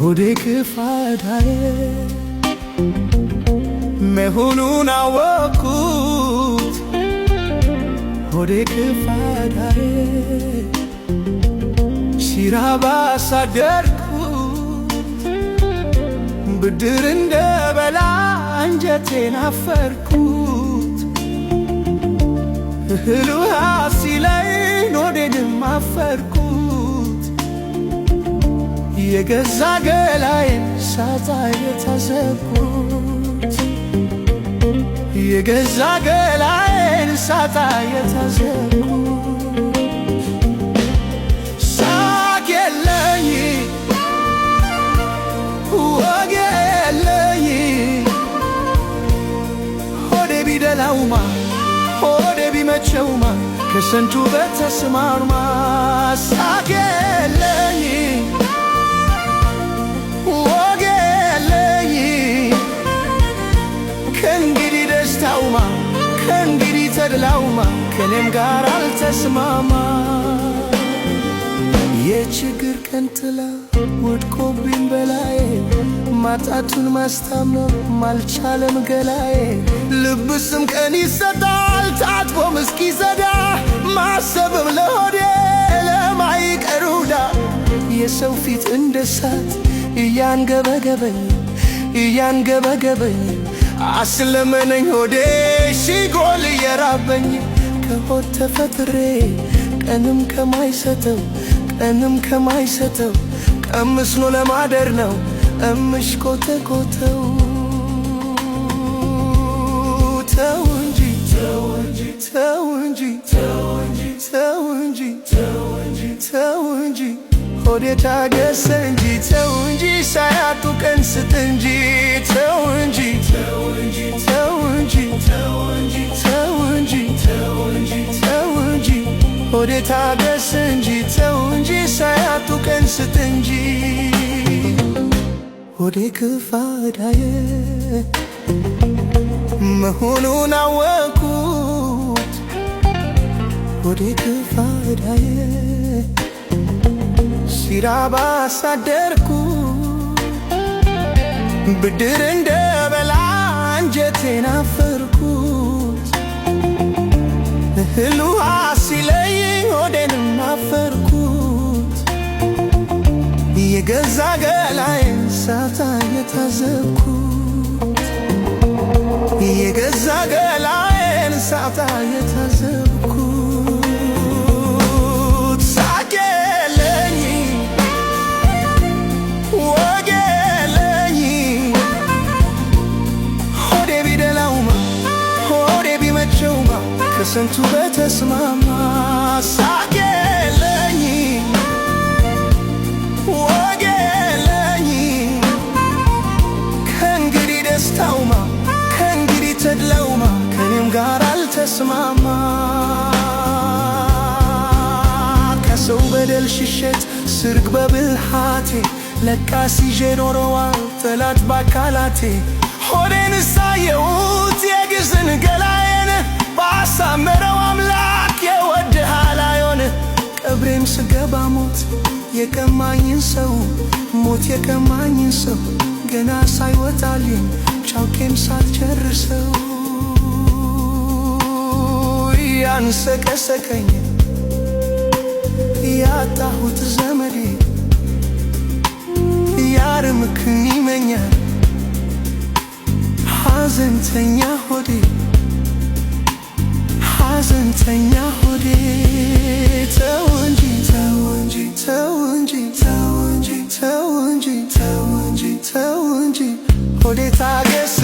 የሆዴ ክፋታዬ መሆኑን አወቅኩት። ሆዴ ክፋታዬ ሲራብ አሳደርኩት። ብድር እንደበላ አንጀቴን አፈርኩት። እህል ውሃ ሲለኝ ሆዴንም አፈርኩት። የገዛ ገላዬን ሳጣ የታዘብኩት። የገዛ ገላዬን ሳጣ የታዘብኩት። ሳቅ የለኝ ወግ የለኝ ሆዴ ቢደላውማ ሆዴ ቢመቸውማ ከስንቱ በተስማማ ሳቅ የለኝ ወግ የለኝ ከእንግዲህ ደስታውማ ከእንግዲህ ተድላውማ ከኔም ጋር አልተስማማ። የችግር ቀን ጥላ ወድቆብኝ በላዬ ማጣቱን ማስታመም ማልቻለም ገላዬ። ልብስም ቀን ይሰጣል ታጥቦም እስኪዘዳ ማሰብም ለሆዴ ለማይቀሩዳ የሰው ፊት እንደ እሳት እያንገበገበኝ እያንገበገበኝ አስለመነኝ ሆዴ ሲጎል እየራበኝ ከሆድ ተፈጥሬ ቀንም ከማይሰጠው ቀንም ከማይሰጠው ቀምስሎ ለማደር ነው እምሽ ኮተኮተው። ተው እንጂ ተው እንጂ ተው እንጂ ተው እንጂ ተው እንጂ ተው እንጂ ተው እንጂ ሆዴ ታገሰ እንጂ ተው እንጂ ሳያጡ ቀን ስጥ እንጂ ተው እንጂ ተው እንጂ ተው እንጂ ተው እንጂ ተው እንጂ ተው እንጂ ተው እንጂ ሆዴ ታገሰ እንጂ ተው እንጂ ሳያጡ ቀን ስጥ እንጂ። ሆዴ ክፋታዬ መሆኑን አወቅኩት። ሆዴ ክፋታዬ ሲራብ አሳደርኩት። ብድር እንደበላ አንጀቴን አፈርኩት። እህል ውሃ ሲለኝ ሆዴንም አፈርኩት። የገዛ ገላዬን ሳጣ የታዘብኩት። የገዛ ገላዬን ሳጣ የታዘብኩት። ሳቅ የለኝ ወግ የለኝ ሆዴ ቢደላውማ ሆዴ ቢመቸውማ ከስንቱ በተስማማ ሳቅ የለኝ ወግ የለኝ ከእንግዲህ ደስታውማ ከእንግዲህ ተድላውማ ከኔም ጋር አልተስማማ። ከሰው በደል ሽሸት ስርግ በብልሃቴ ለካስ ይዤ ኖረዋል ጠላት ባካላቴ። ሆዴን ሳየሁት የግዝን ገላዬን ባሳመረው አምላክ የወድሃል አዮን። ቀብሬም ስገባ ሞት የቀማኝን ሰው ሞት የቀማኝን ሰው ገና ሳይወጣልኝ ጫውቄም ሳልጨርሰው ያንሰቀሰቀኝ ያጣሁት ዘመዴ ያርምክን ይመኛል ሐዘንተኛ ሆዴ ሐዘንተኛ ሆዴ። ተው እንጂ ተው እንጂ ተው እንጂ ተው እንጂ ተው እንጂ ተው እንጂ ተው እንጂ ሆዴ ታገስ